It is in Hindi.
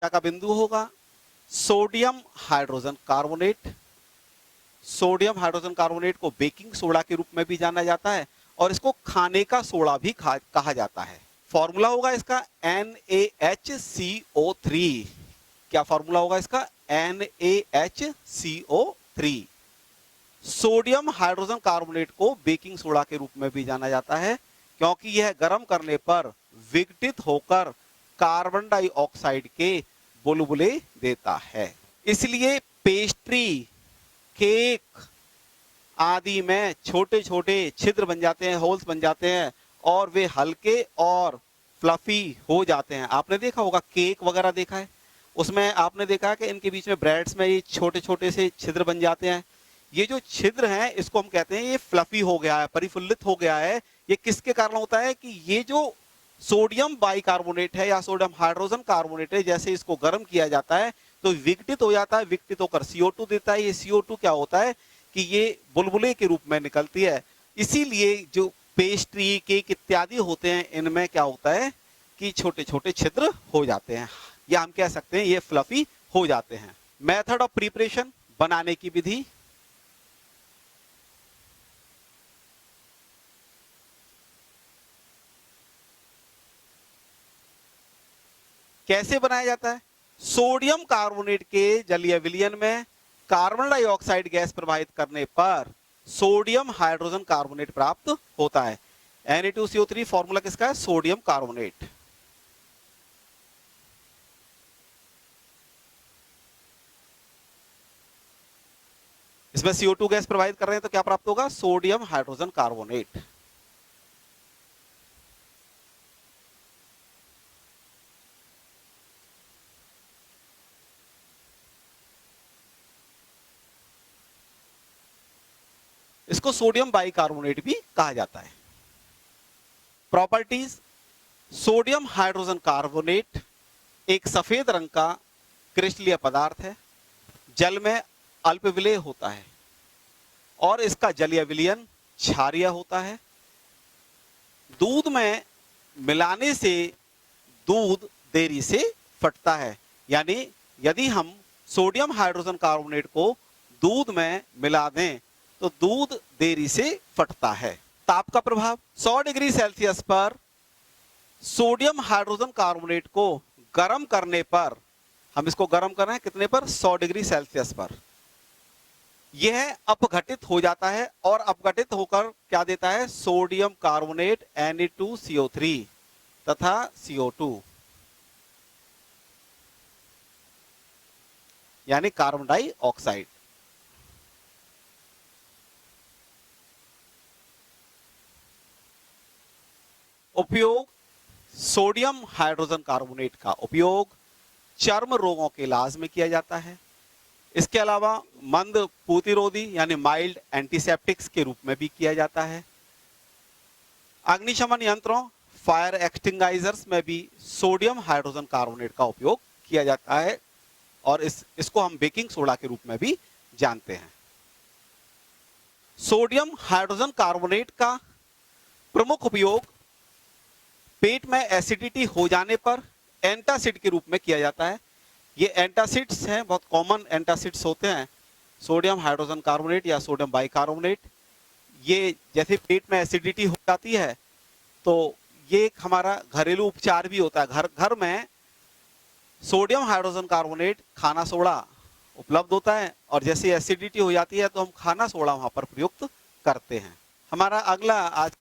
का बिंदु होगा sodium hydrogen carbonate. Sodium hydrogen carbonate को बेकिंग सोडा के रूप में भी जाना जाता है और इसको खाने का सोडा भी कहा जाता है। फॉर्मूला होगा इसका NaHCO3। क्या फॉर्मूला होगा इसका? NaHCO3। सोडियम हाइड्रोजन कार्बोनेट को बेकिंग सोडा के रूप में भी जाना जाता है क्योंकि यह गर्म करने पर विघटित होकर कार्बन डाइऑक्साइड के बुलबुले देता है। इसलिए पेस्ट्री, केक आदि में छोटे छोटे छिद्र बन जाते हैं, होल्स बन जाते हैं और वे हल्के और फ्लफी हो जाते हैं। आपने देखा होगा केक वगैरह देखा है, उसमें आपने देखा है कि इनके बीच में ब्रेड्स में ये छोटे छोटे से छिद्र बन जाते हैं। ये जो छिद्र हैं इसको हम कहते हैं ये फ्लफी हो गया है, परिफुल्लित हो गया है। ये किसके कारण होता है कि ये जो सोडियम बाइकार्बोनेट है या सोडियम हाइड्रोजन कार्बोनेट है, जैसे इसको गर्म किया जाता है तो विघटित हो जाता है, विघटित होकर CO2 देता है। ये CO2 क्या होता है कि ये बुलबुले के रूप में निकलती है। इसीलिए जो पेस्ट्री, केक इत्यादि होते हैं इनमें क्या होता है कि छोटे छोटे छिद्र हो जाते हैं, या हम कह सकते हैं ये फ्लफी हो जाते हैं। मेथड ऑफ प्रिपरेशन, बनाने की विधि। कैसे बनाया जाता है? सोडियम कार्बोनेट के जलीय विलयन में कार्बन डाइऑक्साइड गैस प्रवाहित करने पर सोडियम हाइड्रोजन कार्बोनेट प्राप्त होता है। Na2CO3 फॉर्मूला किसका है? Sodium carbonate. इसमें CO2 गैस प्रवाहित कर रहे हैं तो क्या प्राप्त होगा? Sodium hydrogen carbonate. इसको सोडियम बाइकार्बोनेट भी कहा जाता है। प्रॉपर्टीज। सोडियम हाइड्रोजन कार्बोनेट एक सफेद रंग का क्रिस्टलीय पदार्थ है, जल में अल्पविलेय होता है और इसका जलीय विलयन क्षारीय होता है। दूध में मिलाने से दूध देरी से फटता है, यानी यदि हम सोडियम हाइड्रोजन कार्बोनेट को दूध में मिला दें तो दूध देरी से फटता है। ताप का प्रभाव। 100 डिग्री सेल्सियस पर सोडियम हाइड्रोजन कार्बोनेट को गर्म करने पर, हम इसको गर्म कर रहे हैं कितने पर? 100 डिग्री सेल्सियस पर, यह अपघटित हो जाता है और अपघटित होकर क्या देता है? सोडियम कार्बोनेट Na2CO3 तथा CO2 यानी कार्बन डाइऑक्साइड। उपयोग। सोडियम हाइड्रोजन कार्बोनेट का उपयोग चर्म रोगों के इलाज में किया जाता है। इसके अलावा मंद प्रतिरोधी यानी माइल्ड एंटीसेप्टिक्स के रूप में भी किया जाता है। अग्निशमन यंत्रों, फायर एक्सटिंग्विशर्स में भी सोडियम हाइड्रोजन कार्बोनेट का उपयोग किया जाता है और इसको हम बेकिंग सोडा के रूप में भी जानते हैं। सोडियम हाइड्रोजन कार्बोनेट का प्रमुख उपयोग पेट में एसिडिटी हो जाने पर एंटासिड के रूप में किया जाता है। ये एंटासिड्स हैं, बहुत कॉमन एंटासिड्स होते हैं, सोडियम हाइड्रोजन कार्बोनेट या सोडियम बाइकार्बोनेट। ये जैसे पेट में एसिडिटी हो जाती है तो ये एक हमारा घरेलू उपचार भी होता है। घर में सोडियम हाइड्रोजन कार्बोनेट खाना सोडा उपलब्ध होता है और जैसे एसिडिटी हो जाती है तो हम खाना सोडा वहां पर प्रयुक्त करते हैं। हमारा अगला आज